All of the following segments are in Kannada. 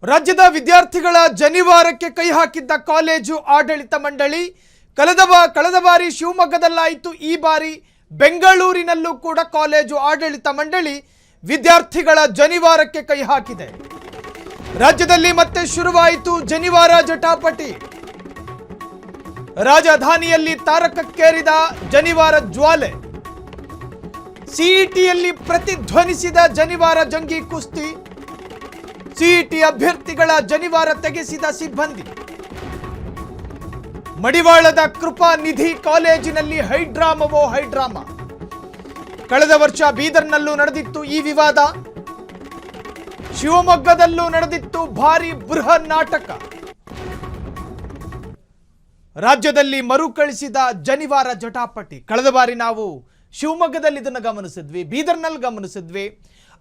ರಾಜ್ಯದ ವಿದ್ಯಾರ್ಥಿಗಳ ಜನಿವಾರಕ್ಕೆ ಕೈ ಹಾಕಿದ್ದ ಕಾಲೇಜು ಆಡಳಿತ ಮಂಡಳಿ ಕಳೆದ ಬಾರಿ ಶಿವಮೊಗ್ಗದಲ್ಲಾಯಿತು. ಈ ಬಾರಿ ಬೆಂಗಳೂರಿನಲ್ಲೂ ಕೂಡ ಕಾಲೇಜು ಆಡಳಿತ ಮಂಡಳಿ ವಿದ್ಯಾರ್ಥಿಗಳ ಜನಿವಾರಕ್ಕೆ ಕೈ ಹಾಕಿದೆ. ರಾಜ್ಯದಲ್ಲಿ ಮತ್ತೆ ಶುರುವಾಯಿತು ಜನಿವಾರ ಜಟಾಪಟಿ. ರಾಜಧಾನಿಯಲ್ಲಿ ತಾರಕಕ್ಕೇರಿದ ಜನಿವಾರ ಜ್ವಾಲೆ. ಸಿಇಟಿಯಲ್ಲಿ ಪ್ರತಿಧ್ವನಿಸಿದ ಜನಿವಾರ ಜಂಗಿ ಕುಸ್ತಿ. ಸಿಇಟಿ ಅಭ್ಯರ್ಥಿಗಳ ಜನಿವಾರ ತೆಗೆಸಿದ ಸಿಬ್ಬಂದಿ. ಮಡಿವಾಳದ ಕೃಪಾ ನಿಧಿ ಕಾಲೇಜಿನಲ್ಲಿ ಹೈಡ್ರಾಮವೋ ಹೈಡ್ರಾಮಾ. ಕಳೆದ ವರ್ಷ ಬೀದರ್ನಲ್ಲೂ ನಡೆದಿತ್ತು ಈ ವಿವಾದ. ಶಿವಮೊಗ್ಗದಲ್ಲೂ ನಡೆದಿತ್ತು ಭಾರಿ ಬೃಹತ್ ನಾಟಕ. ರಾಜ್ಯದಲ್ಲಿ ಮರುಕಳಿಸಿದ ಜನಿವಾರ ಜಟಾಪಟಿ. ಕಳೆದ ಬಾರಿ ನಾವು ಶಿವಮೊಗ್ಗದಲ್ಲಿ ಇದನ್ನು ಗಮನಿಸಿದ್ವಿ, ಬೀದರ್ನಲ್ಲಿ ಗಮನಿಸಿದ್ವಿ.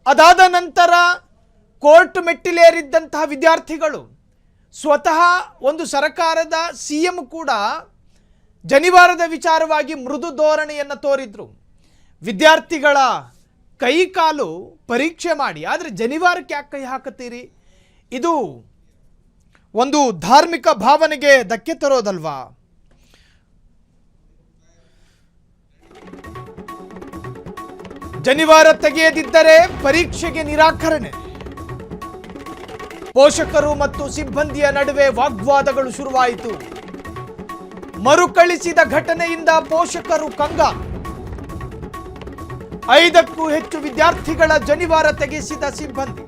ಅದಾದ ನಂತರ ಕೋರ್ಟ್ ಮೆಟ್ಟಿಲೇರಿದ್ದಂತಹ ವಿದ್ಯಾರ್ಥಿಗಳು ಸ್ವತಃ ಒಂದು ಸರ್ಕಾರದ ಸಿಎಂ ಕೂಡ ಜನಿವಾರದ ವಿಚಾರವಾಗಿ ಮೃದು ಧೋರಣೆಯನ್ನು ತೋರಿದ್ರು. ವಿದ್ಯಾರ್ಥಿಗಳ ಕೈ ಕಾಲು ಪರೀಕ್ಷೆ ಮಾಡಿ, ಆದರೆ ಜನಿವಾರಕ್ಕೆ ಯಾಕೆ ಕೈ ಹಾಕುತ್ತೀರಿ? ಇದು ಒಂದು ಧಾರ್ಮಿಕ ಭಾವನೆಗೆ ಧಕ್ಕೆ ತರೋದಲ್ವಾ? ಜನಿವಾರ ತೆಗೆಯದಿದ್ದರೆ ಪರೀಕ್ಷೆಗೆ ನಿರಾಕರಣೆ. ಪೋಷಕರು ಮತ್ತು ಸಿಬ್ಬಂದಿಯ ನಡುವೆ ವಾಗ್ವಾದಗಳು ಶುರುವಾಯಿತು. ಮರುಕಳಿಸಿದ ಘಟನೆಯಿಂದ ಪೋಷಕರು ಕಂಗಾಲು. 5ಕ್ಕೂ ಹೆಚ್ಚು ವಿದ್ಯಾರ್ಥಿಗಳ ಜನಿವಾರ ತೆಗೆಸಿದ ಸಿಬ್ಬಂದಿ.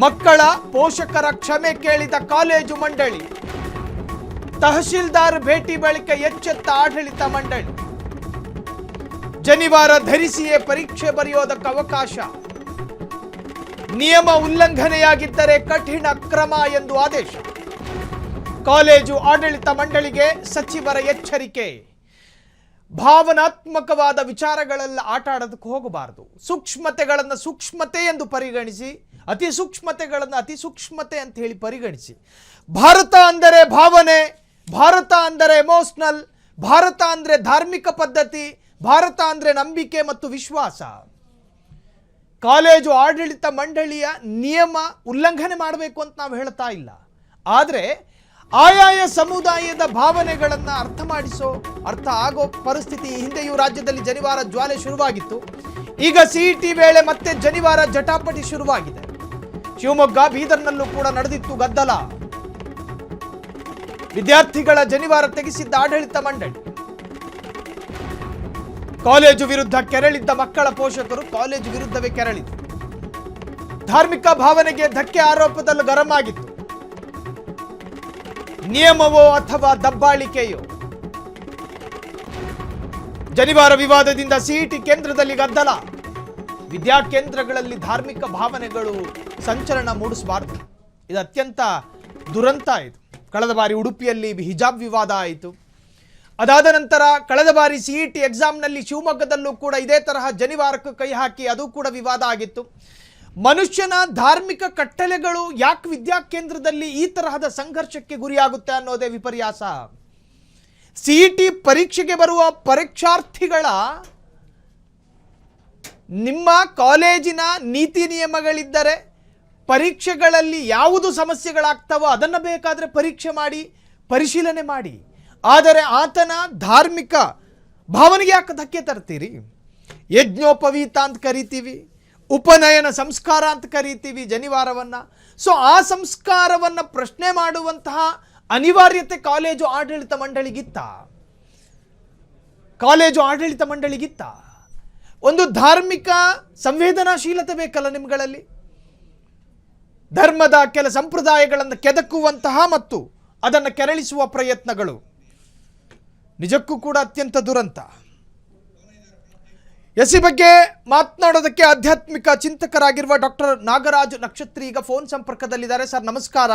ಮಕ್ಕಳ ಪೋಷಕರ ಕ್ಷಮೆ ಕೇಳಿದ ಕಾಲೇಜು ಮಂಡಳಿ. ತಹಶೀಲ್ದಾರ್ ಭೇಟಿ ಬಳಿಕ ಎಚ್ಚೆತ್ತ ಆಡಳಿತ ಮಂಡಳಿ. ಜನಿವಾರ ಧರಿಸಿಯೇ ಪರೀಕ್ಷೆ ಬರೆಯೋದಕ್ಕೆ ಅವಕಾಶ. ನಿಯಮ ಉಲ್ಲಂಘನೆಯಾಗಿದ್ದರೆ ಕಠಿಣ ಕ್ರಮ ಎಂದು ಆದೇಶ. ಕಾಲೇಜು ಆಡಳಿತ ಮಂಡಳಿಗೆ ಸಚಿವರ ಎಚ್ಚರಿಕೆ. ಭಾವನಾತ್ಮಕವಾದ ವಿಚಾರಗಳೆಲ್ಲ ಆಟ ಆಡೋದಕ್ಕೆ ಹೋಗಬಾರದು. ಸೂಕ್ಷ್ಮತೆಗಳನ್ನು ಸೂಕ್ಷ್ಮತೆ ಎಂದು ಪರಿಗಣಿಸಿ, ಅತಿ ಸೂಕ್ಷ್ಮತೆಗಳನ್ನು ಅತಿ ಸೂಕ್ಷ್ಮತೆ ಅಂತ ಹೇಳಿ ಪರಿಗಣಿಸಿ. ಭಾರತ ಅಂದರೆ ಭಾವನೆ, ಭಾರತ ಅಂದರೆ ಎಮೋಷನಲ್, ಭಾರತ ಅಂದರೆ ಧಾರ್ಮಿಕ ಪದ್ಧತಿ, ಭಾರತ ಅಂದರೆ ನಂಬಿಕೆ ಮತ್ತು ವಿಶ್ವಾಸ. ಕಾಲೇಜು ಆಡಳಿತ ಮಂಡಳಿಯ ನಿಯಮ ಉಲ್ಲಂಘನೆ ಮಾಡಬೇಕು ಅಂತ ನಾವು ಹೇಳ್ತಾ ಇಲ್ಲ, ಆದರೆ ಆಯಾಯ ಸಮುದಾಯದ ಭಾವನೆಗಳನ್ನು ಅರ್ಥ ಆಗೋ ಪರಿಸ್ಥಿತಿ. ಹಿಂದೆಯೂ ರಾಜ್ಯದಲ್ಲಿ ಜನಿವಾರ ಜ್ವಾಲೆ ಶುರುವಾಗಿತ್ತು. ಈಗ ಸಿಇಟಿ ವೇಳೆ ಮತ್ತೆ ಜನಿವಾರ ಜಟಾಪಟಿ ಶುರುವಾಗಿದೆ. ಶಿವಮೊಗ್ಗ, ಬೀದರ್ನಲ್ಲೂ ಕೂಡ ನಡೆದಿತ್ತು ಗದ್ದಲ. ವಿದ್ಯಾರ್ಥಿಗಳ ಜನಿವಾರ ತೆಗೆಸಿದ್ದ ಆಡಳಿತ ಮಂಡಳಿ. ಕಾಲೇಜು ವಿರುದ್ಧ ಕೆರಳಿದ್ದ ಮಕ್ಕಳ ಪೋಷಕರು ಕಾಲೇಜು ವಿರುದ್ಧವೇ ಕೆರಳಿದ್ರು. ಧಾರ್ಮಿಕ ಭಾವನೆಗೆ ಧಕ್ಕೆ ಆರೋಪದಲ್ಲೂ ಗರಂ ಆಗಿತ್ತು. ನಿಯಮವೋ ಅಥವಾ ದಬ್ಬಾಳಿಕೆಯೋ? ಜನಿವಾರ ವಿವಾದದಿಂದ ಸಿಇಟಿ ಕೇಂದ್ರದಲ್ಲಿ ಗದ್ದಲ. ವಿದ್ಯಾಕೇಂದ್ರಗಳಲ್ಲಿ ಧಾರ್ಮಿಕ ಭಾವನೆಗಳು ಸಂಚಲನ ಮೂಡಿಸಬಾರದು. ಇದು ಅತ್ಯಂತ ದುರಂತ. ಇದು ಕಳೆದ ಬಾರಿ ಉಡುಪಿಯಲ್ಲಿ ಹಿಜಾಬ್ ವಿವಾದ ಆಯಿತು. ಅದಾದ ನಂತರ ಕಳೆದ ಬಾರಿ ಸಿಇಟಿ ಎಕ್ಸಾಮ್ನಲ್ಲಿ ಶಿವಮೊಗ್ಗದಲ್ಲೂ ಕೂಡ ಇದೇ ತರಹ ಜನಿವಾರಕ್ಕೆ ಕೈ ಹಾಕಿ ಅದು ಕೂಡ ವಿವಾದ ಆಗಿತ್ತು. ಮನುಷ್ಯನ ಧಾರ್ಮಿಕ ಕಟ್ಟಳೆಗಳು ಯಾಕೆ ವಿದ್ಯಾಕೇಂದ್ರದಲ್ಲಿ ಈ ತರಹದ ಸಂಘರ್ಷಕ್ಕೆ ಗುರಿಯಾಗುತ್ತೆ ಅನ್ನೋದೇ ವಿಪರ್ಯಾಸ. ಸಿಇಟಿ ಪರೀಕ್ಷೆಗೆ ಬರುವ ಪರೀಕ್ಷಾರ್ಥಿಗಳ ನಿಮ್ಮ ಕಾಲೇಜಿನ ನೀತಿ ನಿಯಮಗಳಿದ್ದರೆ ಪರೀಕ್ಷೆಗಳಲ್ಲಿ ಯಾವುದು ಸಮಸ್ಯೆಗಳಾಗ್ತವೋ ಅದನ್ನು ಬೇಕಾದರೆ ಪರೀಕ್ಷೆ ಮಾಡಿ, ಪರಿಶೀಲನೆ ಮಾಡಿ. ಆದರೆ ಆತನ ಧಾರ್ಮಿಕ ಭಾವನೆಗೆ ಯಾಕೆ ಧಕ್ಕೆ ತರ್ತೀರಿ? ಯಜ್ಞೋಪವೀತ ಅಂತ ಕರಿತೀವಿ, ಉಪನಯನ ಸಂಸ್ಕಾರ ಅಂತ ಕರಿತೀವಿ ಜನಿವಾರವನ್ನು. ಸೊ ಆ ಸಂಸ್ಕಾರವನ್ನು ಪ್ರಶ್ನೆ ಮಾಡುವಂತಹ ಅನಿವಾರ್ಯತೆ ಕಾಲೇಜು ಆಡಳಿತ ಮಂಡಳಿಗಿತ್ತ? ಒಂದು ಧಾರ್ಮಿಕ ಸಂವೇದನಾಶೀಲತೆ ಬೇಕಲ್ಲ ನಿಮ್ಗಳಲ್ಲಿ. ಧರ್ಮದ ಕೆಲ ಸಂಪ್ರದಾಯಗಳನ್ನು ಕೆದಕುವಂತಹ ಮತ್ತು ಅದನ್ನು ಕೆರಳಿಸುವ ಪ್ರಯತ್ನಗಳು ನಿಜಕ್ಕೂ ಕೂಡ ಅತ್ಯಂತ ದುರಂತ. ಎಸಿ ಬಗ್ಗೆ ಮಾತನಾಡೋದಕ್ಕೆ ಆಧ್ಯಾತ್ಮಿಕ ಚಿಂತಕರಾಗಿರುವ ಡಾಕ್ಟರ್ ನಾಗರಾಜ್ ನಕ್ಷತ್ರಿ ಈಗ ಫೋನ್ ಸಂಪರ್ಕದಲ್ಲಿದ್ದಾರೆ. ಸರ್ ನಮಸ್ಕಾರ.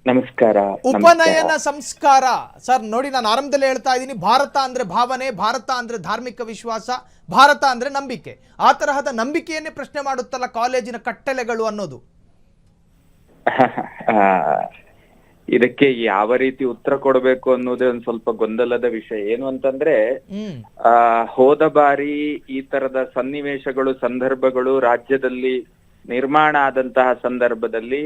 ನಮಸ್ಕಾರ. ಉಪನಯನ ಸಂಸ್ಕಾರ ಸರ್, ನೋಡಿ ನಾನು ಆರಂಭದಲ್ಲಿ ಹೇಳ್ತಾ ಇದ್ದೀನಿ, ಭಾರತ ಅಂದ್ರೆ ಭಾವನೆ, ಭಾರತ ಅಂದ್ರೆ ಧಾರ್ಮಿಕ ವಿಶ್ವಾಸ, ಭಾರತ ಅಂದ್ರೆ ನಂಬಿಕೆ. ಆ ತರಹದ ನಂಬಿಕೆಯನ್ನೇ ಪ್ರಶ್ನೆ ಮಾಡುತ್ತಲ್ಲ ಕಾಲೇಜಿನ ಕಟ್ಟಳೆಗಳು ಅನ್ನೋದು. ಇದಕ್ಕೆ ಯಾವ ರೀತಿ ಉತ್ತರ ಕೊಡಬೇಕು ಅನ್ನೋದೇ ಒಂದ್ ಸ್ವಲ್ಪ ಗೊಂದಲದ ವಿಷಯ. ಏನು ಅಂತಂದ್ರೆ, ಹೋದ ಬಾರಿ ಈ ತರದ ಸನ್ನಿವೇಶಗಳು, ಸಂದರ್ಭಗಳು ರಾಜ್ಯದಲ್ಲಿ ನಿರ್ಮಾಣ ಆದಂತಹ ಸಂದರ್ಭದಲ್ಲಿ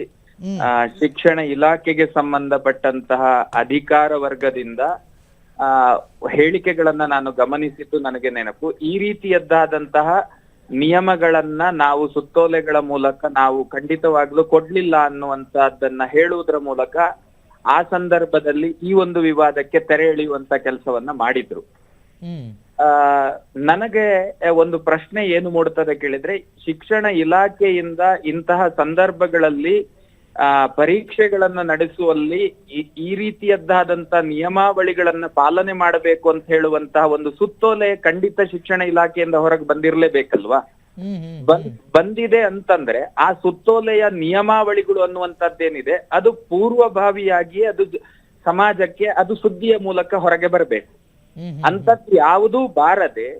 ಶಿಕ್ಷಣ ಇಲಾಖೆಗೆ ಸಂಬಂಧಪಟ್ಟಂತಹ ಅಧಿಕಾರ ವರ್ಗದಿಂದ ಹೇಳಿಕೆಗಳನ್ನ ನಾನು ಗಮನಿಸಿದ್ದು ನನಗೆ ನೆನಪು. ಈ ರೀತಿಯದ್ದಾದಂತಹ ನಿಯಮಗಳನ್ನ ನಾವು ಸುತ್ತೋಲೆಗಳ ಮೂಲಕ ನಾವು ಖಂಡಿತವಾಗ್ಲೂ ಕೊಡ್ಲಿಲ್ಲ ಅನ್ನುವಂತಹದ್ದನ್ನ ಹೇಳುವುದರ ಮೂಲಕ ಆ ಸಂದರ್ಭದಲ್ಲಿ ಈ ಒಂದು ವಿವಾದಕ್ಕೆ ತೆರೆ ಎಳೆಯುವಂತ ಕೆಲಸವನ್ನ ಮಾಡಿದ್ರು. ನನಗೆ ಒಂದು ಪ್ರಶ್ನೆ ಏನು ಮೂಡುತ್ತದೆ ಕೇಳಿದ್ರೆ, ಶಿಕ್ಷಣ ಇಲಾಖೆಯಿಂದ ಇಂತಹ ಸಂದರ್ಭಗಳಲ್ಲಿ ಪರೀಕ್ಷೆಗಳನ್ನ ನಡೆಸುವಲ್ಲಿ ಈ ರೀತಿಯದ್ದಾದಂತ ನಿಯಮಾವಳಿಗಳನ್ನ ಪಾಲನೆ ಮಾಡಬೇಕು ಅಂತ ಹೇಳುವಂತಹ ಒಂದು ಸುತ್ತೋಲೆ ಖಂಡಿತ ಶಿಕ್ಷಣ ಇಲಾಖೆಯಿಂದ ಹೊರಗೆ ಬಂದಿರ್ಲೇಬೇಕಲ್ವಾ? ಬಂದಿದೆ ಅಂತಂದ್ರೆ ಆ ಸುತ್ತೋಲೆಯ ನಿಯಮಾವಳಿಗಳು ಅನ್ನುವಂಥದ್ದೇನಿದೆ ಅದು ಪೂರ್ವಭಾವಿಯಾಗಿ ಅದು ಸಮಾಜಕ್ಕೆ ಅದು ಸುದ್ದಿಯ ಮೂಲಕ ಹೊರಗೆ ಬರಬೇಕು. ಅಂತದ್ದು ಯಾವುದೂ ಬಾರದೆ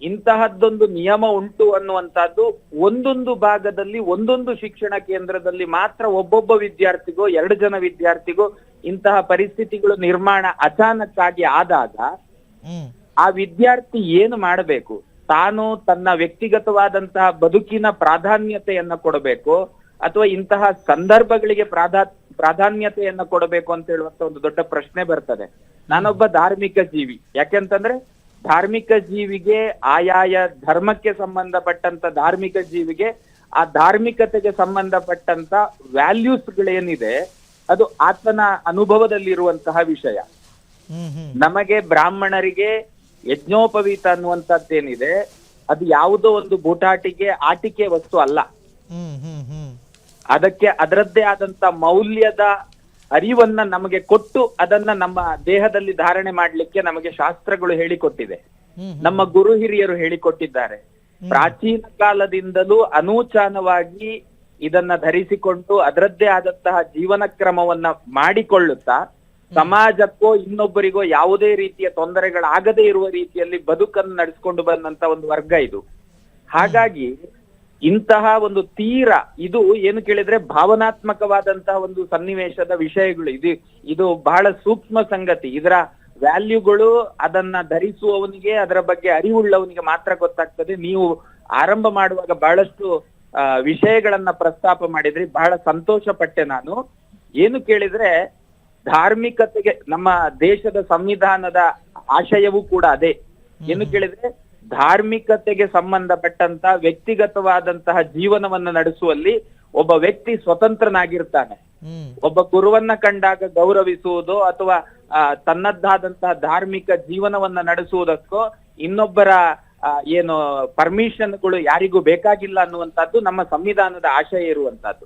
ಇಂತಹದ್ದೊಂದು ನಿಯಮ ಉಂಟು ಅನ್ನುವಂಥದ್ದು ಒಂದೊಂದು ಭಾಗದಲ್ಲಿ ಒಂದೊಂದು ಶಿಕ್ಷಣ ಕೇಂದ್ರದಲ್ಲಿ ಮಾತ್ರ ಒಬ್ಬೊಬ್ಬ ವಿದ್ಯಾರ್ಥಿಗೋ 2 ಜನ ವಿದ್ಯಾರ್ಥಿಗೋ ಇಂತಹ ಪರಿಸ್ಥಿತಿಗಳು ನಿರ್ಮಾಣ ಅಚಾನಕ್ಕಾಗಿ ಆದಾಗ ಆ ವಿದ್ಯಾರ್ಥಿ ಏನು ಮಾಡಬೇಕು? ತಾನು ತನ್ನ ವ್ಯಕ್ತಿಗತವಾದಂತಹ ಬದುಕಿನ ಪ್ರಾಧಾನ್ಯತೆಯನ್ನ ಕೊಡಬೇಕು ಅಥವಾ ಇಂತಹ ಸಂದರ್ಭಗಳಿಗೆ ಪ್ರಾಧಾನ್ಯತೆಯನ್ನ ಕೊಡಬೇಕು ಅಂತ ಹೇಳುವಂತ ಒಂದು ದೊಡ್ಡ ಪ್ರಶ್ನೆ ಬರ್ತದೆ. ನಾನೊಬ್ಬ ಧಾರ್ಮಿಕ ಜೀವಿ. ಯಾಕೆಂತಂದ್ರೆ ಧಾರ್ಮಿಕ ಜೀವಿಗೆ ಆಯಾಯ ಧರ್ಮಕ್ಕೆ ಸಂಬಂಧಪಟ್ಟಂತ ಧಾರ್ಮಿಕ ಜೀವಿಗೆ ಆ ಧಾರ್ಮಿಕತೆಗೆ ಸಂಬಂಧಪಟ್ಟಂತ ವ್ಯಾಲ್ಯೂಸ್ಗಳೇನಿದೆ ಅದು ಆತನ ಅನುಭವದಲ್ಲಿರುವಂತಹ ವಿಷಯ. ನಮಗೆ ಬ್ರಾಹ್ಮಣರಿಗೆ ಯಜ್ಞೋಪವೀತ ಅನ್ನುವಂಥದ್ದೇನಿದೆ ಅದು ಯಾವುದೋ ಒಂದು ಬೂಟಾಟಿಕೆ ಆಟಿಕೆ ವಸ್ತು ಅಲ್ಲ. ಅದಕ್ಕೆ ಅದರದ್ದೇ ಆದಂತ ಮೌಲ್ಯದ ಅರಿವನ್ನ ನಮಗೆ ಕೊಟ್ಟು ಅದನ್ನ ನಮ್ಮ ದೇಹದಲ್ಲಿ ಧಾರಣೆ ಮಾಡ್ಲಿಕ್ಕೆ ನಮಗೆ ಶಾಸ್ತ್ರಗಳು ಹೇಳಿಕೊಟ್ಟಿದೆ, ನಮ್ಮ ಗುರು ಹಿರಿಯರು ಹೇಳಿಕೊಟ್ಟಿದ್ದಾರೆ. ಪ್ರಾಚೀನ ಕಾಲದಿಂದಲೂ ಅನೂಚಾನವಾಗಿ ಇದನ್ನ ಧರಿಸಿಕೊಂಡು ಅದರದ್ದೇ ಆದಂತಹ ಜೀವನ ಕ್ರಮವನ್ನ ಮಾಡಿಕೊಳ್ಳುತ್ತಾ ಸಮಾಜಕ್ಕೋ ಇನ್ನೊಬ್ಬರಿಗೋ ಯಾವುದೇ ರೀತಿಯ ತೊಂದರೆಗಳಾಗದೇ ಇರುವ ರೀತಿಯಲ್ಲಿ ಬದುಕನ್ನು ನಡೆಸ್ಕೊಂಡು ಬಂದಂತ ಒಂದು ವರ್ಗ ಇದು. ಹಾಗಾಗಿ ಇಂತಹ ಒಂದು ಇದು ಏನು ಕೇಳಿದ್ರೆ ಭಾವನಾತ್ಮಕವಾದಂತಹ ಒಂದು ಸನ್ನಿವೇಶದ ವಿಷಯಗಳು. ಇದು ಬಹಳ ಸೂಕ್ಷ್ಮ ಸಂಗತಿ. ಇದರ ವ್ಯಾಲ್ಯೂಗಳು ಅದನ್ನ ಧರಿಸುವವನಿಗೆ ಅದರ ಬಗ್ಗೆ ಅರಿವುಳ್ಳವನಿಗೆ ಮಾತ್ರ ಗೊತ್ತಾಗ್ತದೆ. ನೀವು ಆರಂಭ ಮಾಡುವಾಗ ಬಹಳಷ್ಟು ವಿಷಯಗಳನ್ನ ಪ್ರಸ್ತಾಪ ಮಾಡಿದ್ರಿ, ಬಹಳ ಸಂತೋಷ ಪಟ್ಟೆ ನಾನು. ಏನು ಕೇಳಿದ್ರೆ ಧಾರ್ಮಿಕತೆಗೆ ನಮ್ಮ ದೇಶದ ಸಂವಿಧಾನದ ಆಶಯವೂ ಕೂಡ ಅದೇ. ಏನು ಕೇಳಿದ್ರೆ ಧಾರ್ಮಿಕತೆಗೆ ಸಂಬಂಧಪಟ್ಟಂತ ವ್ಯಕ್ತಿಗತವಾದಂತಹ ಜೀವನವನ್ನ ನಡೆಸುವಲ್ಲಿ ಒಬ್ಬ ವ್ಯಕ್ತಿ ಸ್ವತಂತ್ರನಾಗಿರ್ತಾನೆ. ಒಬ್ಬ ಗುರುವನ್ನ ಕಂಡಾಗ ಗೌರವಿಸುವುದು ಅಥವಾ ತನ್ನದ್ದಾದಂತಹ ಧಾರ್ಮಿಕ ಜೀವನವನ್ನ ನಡೆಸುವುದಕ್ಕೋ ಇನ್ನೊಬ್ಬರ ಏನು ಪರ್ಮಿಷನ್ಗಳು ಯಾರಿಗೂ ಬೇಕಾಗಿಲ್ಲ ಅನ್ನುವಂಥದ್ದು ನಮ್ಮ ಸಂವಿಧಾನದ ಆಶಯ ಇರುವಂತಹದ್ದು.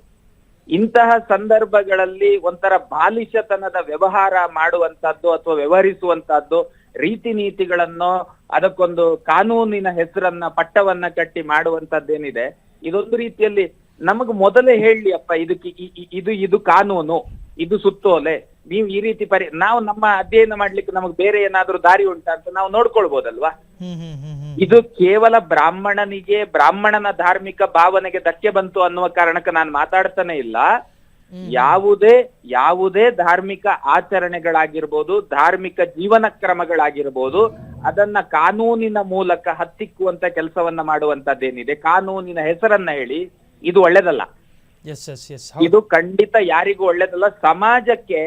ಇಂತಹ ಸಂದರ್ಭಗಳಲ್ಲಿ ಒಂಥರ ಬಾಲಿಶತನದ ವ್ಯವಹಾರ ಮಾಡುವಂತಹದ್ದು ಅಥವಾ ವ್ಯವಹರಿಸುವಂತಹದ್ದು, ರೀತಿ ನೀತಿಗಳನ್ನು ಅದಕ್ಕೊಂದು ಕಾನೂನಿನ ಹೆಸರನ್ನ ಪಟ್ಟವನ್ನ ಕಟ್ಟಿ ಮಾಡುವಂತದ್ದೇನಿದೆ, ಇದೊಂದು ರೀತಿಯಲ್ಲಿ ನಮಗ್ ಮೊದಲೇ ಹೇಳಿ ಅಪ್ಪ ಇದಕ್ಕೆ ಇದು ಕಾನೂನು, ಇದು ಸುತ್ತೋಲೆ, ನೀವು ಈ ರೀತಿ ನಾವು ನಮ್ಮ ಅಧ್ಯಯನ ಮಾಡ್ಲಿಕ್ಕೆ ನಮಗ್ ಬೇರೆ ಏನಾದ್ರೂ ದಾರಿ ಉಂಟಾ ಅಂತ ನಾವು ನೋಡ್ಕೊಳ್ಬೋದಲ್ವಾ? ಇದು ಕೇವಲ ಬ್ರಾಹ್ಮಣನ ಧಾರ್ಮಿಕ ಭಾವನೆಗೆ ಧಕ್ಕೆ ಬಂತು ಅನ್ನುವ ಕಾರಣಕ್ಕೆ ನಾನು ಮಾತಾಡ್ತಾನೆ ಇಲ್ಲ. ಯಾವುದೇ ಧಾರ್ಮಿಕ ಆಚರಣೆಗಳಾಗಿರ್ಬೋದು, ಧಾರ್ಮಿಕ ಜೀವನ ಕ್ರಮಗಳಾಗಿರ್ಬೋದು, ಅದನ್ನ ಕಾನೂನಿನ ಮೂಲಕ ಹತ್ತಿಕ್ಕುವಂತ ಕೆಲಸವನ್ನ ಮಾಡುವಂತದ್ದೇನಿದೆ, ಕಾನೂನಿನ ಹೆಸರನ್ನ ಹೇಳಿ, ಇದು ಒಳ್ಳೇದಲ್ಲ. ಇದು ಖಂಡಿತ ಯಾರಿಗೂ ಒಳ್ಳೇದಲ್ಲ. ಸಮಾಜಕ್ಕೆ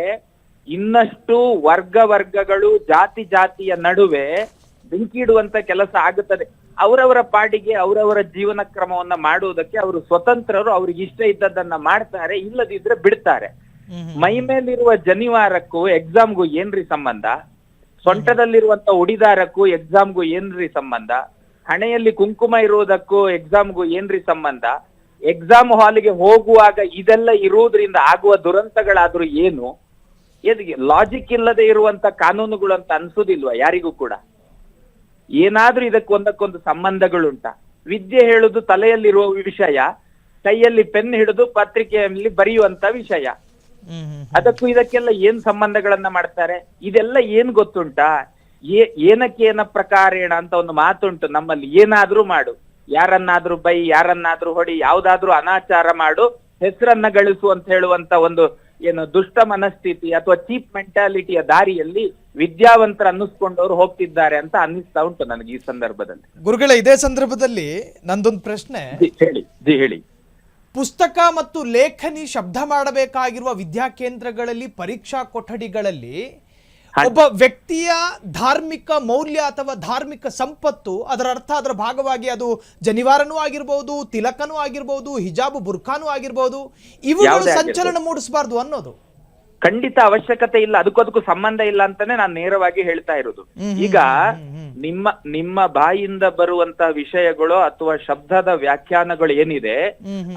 ಇನ್ನಷ್ಟು ವರ್ಗಗಳು ಜಾತಿಯ ನಡುವೆ ಬೆಂಕಿ ಇಡುವಂತ ಕೆಲಸ ಆಗುತ್ತದೆ. ಅವರವರ ಪಾಡಿಗೆ ಅವರವರ ಜೀವನ ಕ್ರಮವನ್ನ ಮಾಡುವುದಕ್ಕೆ ಅವರು ಸ್ವತಂತ್ರರು. ಅವ್ರಿಗೆ ಇಷ್ಟ ಇದ್ದದನ್ನ ಮಾಡ್ತಾರೆ, ಇಲ್ಲದಿದ್ರೆ ಬಿಡ್ತಾರೆ. ಮೈ ಮೇಲಿರುವ ಜನಿವಾರಕ್ಕೂ ಎಕ್ಸಾಮ್ಗೂ ಏನ್ರಿ ಸಂಬಂಧ? ಸೊಂಟದಲ್ಲಿರುವಂತ ಉಡಿದಾರಕ್ಕೂ ಎಕ್ಸಾಮ್ಗೂ ಏನ್ರಿ ಸಂಬಂಧ? ಹಣೆಯಲ್ಲಿ ಕುಂಕುಮ ಇರುವುದಕ್ಕೂ ಎಕ್ಸಾಮ್ಗೂ ಏನ್ರಿ ಸಂಬಂಧ? ಎಕ್ಸಾಮ್ ಹಾಲಿಗೆ ಹೋಗುವಾಗ ಇದೆಲ್ಲ ಇರುವುದರಿಂದ ಆಗುವ ದುರಂತಗಳಾದ್ರೂ ಏನು? ಲಾಜಿಕ್ ಇಲ್ಲದೆ ಇರುವಂತ ಕಾನೂನುಗಳು ಅಂತ ಅನ್ಸುದಿಲ್ವಾ ಯಾರಿಗೂ ಕೂಡ? ಏನಾದ್ರೂ ಇದಕ್ಕೆ ಒಂದಕ್ಕೊಂದು ಸಂಬಂಧಗಳುಂಟಾ? ವಿದ್ಯೆ ಹೇಳುದು ತಲೆಯಲ್ಲಿರುವ ವಿಷಯ, ಕೈಯಲ್ಲಿ ಪೆನ್ ಹಿಡಿದು ಪತ್ರಿಕೆಯಲ್ಲಿ ಬರೆಯುವಂತ ವಿಷಯ. ಅದಕ್ಕೂ ಇದಕ್ಕೆಲ್ಲ ಏನ್ ಸಂಬಂಧಗಳನ್ನ ಮಾಡ್ತಾರೆ? ಇದೆಲ್ಲ ಏನ್ ಗೊತ್ತುಂಟಾ? ಏನಕ್ಕೇನ ಪ್ರಕಾರೇಣ ಅಂತ ಒಂದು ಮಾತುಂಟು ನಮ್ಮಲ್ಲಿ. ಏನಾದ್ರೂ ಮಾಡು, ಯಾರನ್ನಾದ್ರೂ ಬೈ, ಯಾರನ್ನಾದ್ರೂ ಹೊಡಿ, ಯಾವ್ದಾದ್ರೂ ಅನಾಚಾರ ಮಾಡು, ಹೆಸರನ್ನ ಗಳಿಸು ಅಂತ ಹೇಳುವಂತ ಒಂದು ಏನು ದುಷ್ಟ ಮನಸ್ಥಿತಿ ಅಥವಾ ಚೀಪ್ ಮೆಂಟಾಲಿಟಿಯ ದಾರಿಯಲ್ಲಿ ವಿದ್ಯಾವಂತರ ಅನ್ನಿಸ್ಕೊಂಡವ್ರು ಹೋಗ್ತಿದ್ದಾರೆ ಅಂತ ಅನ್ನಿಸ್ತಾ ಉಂಟು ನನಗೆ ಈ ಸಂದರ್ಭದಲ್ಲಿ. ಗುರುಗಳೇ, ಇದೇ ಸಂದರ್ಭದಲ್ಲಿ ನಂದೊಂದು ಪ್ರಶ್ನೆ. ಹೇಳಿ. ಪುಸ್ತಕ ಮತ್ತು ಲೇಖನಿ ಶಬ್ದ ಮಾಡಬೇಕಾಗಿರುವ ವಿದ್ಯಾಕೇಂದ್ರಗಳಲ್ಲಿ, ಪರೀಕ್ಷಾ ಕೊಠಡಿಗಳಲ್ಲಿ ಒಬ್ಬ ವ್ಯಕ್ತಿಯ ಧಾರ್ಮಿಕ ಮೌಲ್ಯ ಅಥವಾ ಧಾರ್ಮಿಕ ಸಂಪತ್ತು, ಅದರ ಅರ್ಥ, ಅದರ ಭಾಗವಾಗಿ ಅದು ಜನಿವಾರನೂ ಆಗಿರ್ಬೋದು, ತಿಲಕನೂ ಆಗಿರ್ಬೋದು, ಹಿಜಾಬ್ ಬುರ್ಖಾನೂ ಆಗಿರ್ಬೋದು, ಇವುಗಳು ಸಂಚಲನ ಮೂಡಿಸಬಾರ್ದು ಅನ್ನೋದು. ಖಂಡಿತ ಅವಶ್ಯಕತೆ ಇಲ್ಲ, ಅದಕ್ಕೂ ಸಂಬಂಧ ಇಲ್ಲ ಅಂತಾನೆ ನಾನು ನೇರವಾಗಿ ಹೇಳ್ತಾ ಇರೋದು. ಈಗ ನಿಮ್ಮ ಬಾಯಿಂದ ಬರುವಂತ ವಿಷಯಗಳು ಅಥವಾ ಶಬ್ದದ ವ್ಯಾಖ್ಯಾನಗಳು ಏನಿದೆ,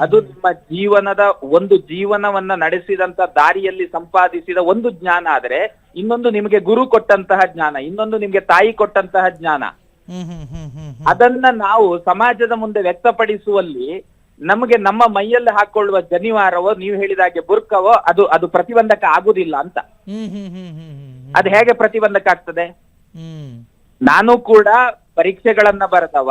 ಅದು ನಿಮ್ಮ ಒಂದು ಜೀವನವನ್ನ ನಡೆಸಿದಂತ ದಾರಿಯಲ್ಲಿ ಸಂಪಾದಿಸಿದ ಒಂದು ಜ್ಞಾನ ಆದ್ರೆ, ಇನ್ನೊಂದು ನಿಮಗೆ ಗುರು ಕೊಟ್ಟಂತಹ ಜ್ಞಾನ, ಇನ್ನೊಂದು ನಿಮ್ಗೆ ತಾಯಿ ಕೊಟ್ಟಂತಹ ಜ್ಞಾನ. ಅದನ್ನ ನಾವು ಸಮಾಜದ ಮುಂದೆ ವ್ಯಕ್ತಪಡಿಸುವಲ್ಲಿ ನಮಗೆ ನಮ್ಮ ಮೈಯಲ್ಲಿ ಹಾಕೊಳ್ಳುವ ಜನಿವಾರವೋ, ನೀವು ಹೇಳಿದಾಗೆ ಬುರ್ಕವೋ, ಅದು ಪ್ರತಿಬಂಧಕ ಆಗುದಿಲ್ಲ ಅಂತ. ಅದು ಹೇಗೆ ಪ್ರತಿಬಂಧಕ ಆಗ್ತದೆ? ನಾನು ಕೂಡ ಪರೀಕ್ಷೆಗಳನ್ನ ಬರೆದವ,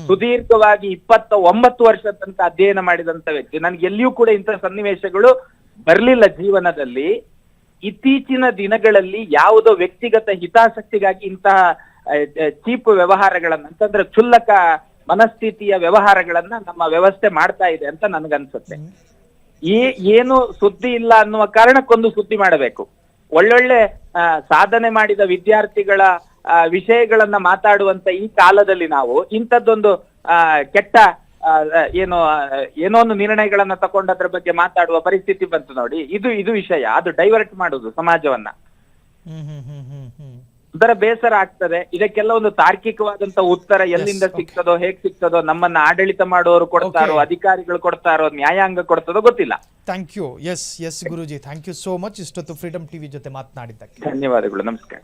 ಸುದೀರ್ಘವಾಗಿ 29 ವರ್ಷದ ತನಕ ಅಧ್ಯಯನ ಮಾಡಿದಂತ ವ್ಯಕ್ತಿ. ನನ್ಗೆ ಎಲ್ಲಿಯೂ ಕೂಡ ಇಂತಹ ಸನ್ನಿವೇಶಗಳು ಬರ್ಲಿಲ್ಲ ಜೀವನದಲ್ಲಿ. ಇತ್ತೀಚಿನ ದಿನಗಳಲ್ಲಿ ಯಾವುದೋ ವ್ಯಕ್ತಿಗತ ಹಿತಾಸಕ್ತಿಗಾಗಿ ಇಂತಹ ಚೀಪ್ ವ್ಯವಹಾರಗಳನ್ನ, ಅಂತಂದ್ರೆ ಕ್ಷುಲ್ಲಕ ಮನಸ್ಥಿತಿಯ ವ್ಯವಹಾರಗಳನ್ನ ನಮ್ಮ ವ್ಯವಸ್ಥೆ ಮಾಡ್ತಾ ಇದೆ ಅಂತ ನನ್ಗನ್ಸುತ್ತೆ. ಏನು ಸುದ್ದಿ ಇಲ್ಲ ಅನ್ನುವ ಕಾರಣಕ್ಕೊಂದು ಸುದ್ದಿ ಮಾಡಬೇಕು. ಒಳ್ಳೊಳ್ಳೆ ಸಾಧನೆ ಮಾಡಿದ ವಿದ್ಯಾರ್ಥಿಗಳ ವಿಷಯಗಳನ್ನ ಮಾತಾಡುವಂತ ಈ ಕಾಲದಲ್ಲಿ ನಾವು ಇಂಥದ್ದೊಂದು ಕೆಟ್ಟ ಏನೋ ಒಂದು ನಿರ್ಣಯಗಳನ್ನ ತಗೊಂಡದ್ರ ಬಗ್ಗೆ ಮಾತಾಡುವ ಪರಿಸ್ಥಿತಿ ಬಂತು ನೋಡಿ. ಇದು ವಿಷಯ, ಅದು ಡೈವರ್ಟ್ ಮಾಡುದು ಸಮಾಜವನ್ನ. ಅದರ ಬೇಸರ ಆಗ್ತದೆ. ಇದಕ್ಕೆಲ್ಲ ಒಂದು ತಾರ್ಕಿಕವಾದಂತ ಉತ್ತರ ಎಲ್ಲಿಂದ ಸಿಗ್ತದೋ, ಹೇಗ್ ಸಿಗ್ತದೋ, ನಮ್ಮನ್ನ ಆಡಳಿತ ಮಾಡುವವರು ಕೊಡ್ತಾರೋ, ಅಧಿಕಾರಿಗಳು ಕೊಡ್ತಾರೋ, ನ್ಯಾಯಾಂಗ ಕೊಡ್ತದೋ ಗೊತ್ತಿಲ್ಲ. Thank you. Yes Guruji, thank you so much ಇಷ್ಟೊತ್ತು ಫ್ರೀಡಮ್ ಟಿವಿ ಜೊತೆ ಮಾತನಾಡಿದ್ದಕ್ಕೆ. ಧನ್ಯವಾದಗಳು. ನಮಸ್ಕಾರ.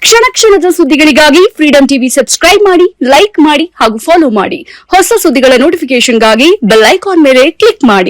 ಕ್ಷಣ ಕ್ಷಣದ ಸುದ್ದಿಗಳಿಗಾಗಿ ಫ್ರೀಡಂ ಟಿವಿ ಸಬ್ಸ್ಕ್ರೈಬ್ ಮಾಡಿ, ಲೈಕ್ ಮಾಡಿ ಹಾಗೂ ಫಾಲೋ ಮಾಡಿ. ಹೊಸ ಸುದ್ದಿಗಳ ನೋಟಿಫಿಕೇಶನ್ಗಾಗಿ ಬೆಲ್ ಐಕಾನ್ ಮೇಲೆ ಕ್ಲಿಕ್ ಮಾಡಿ.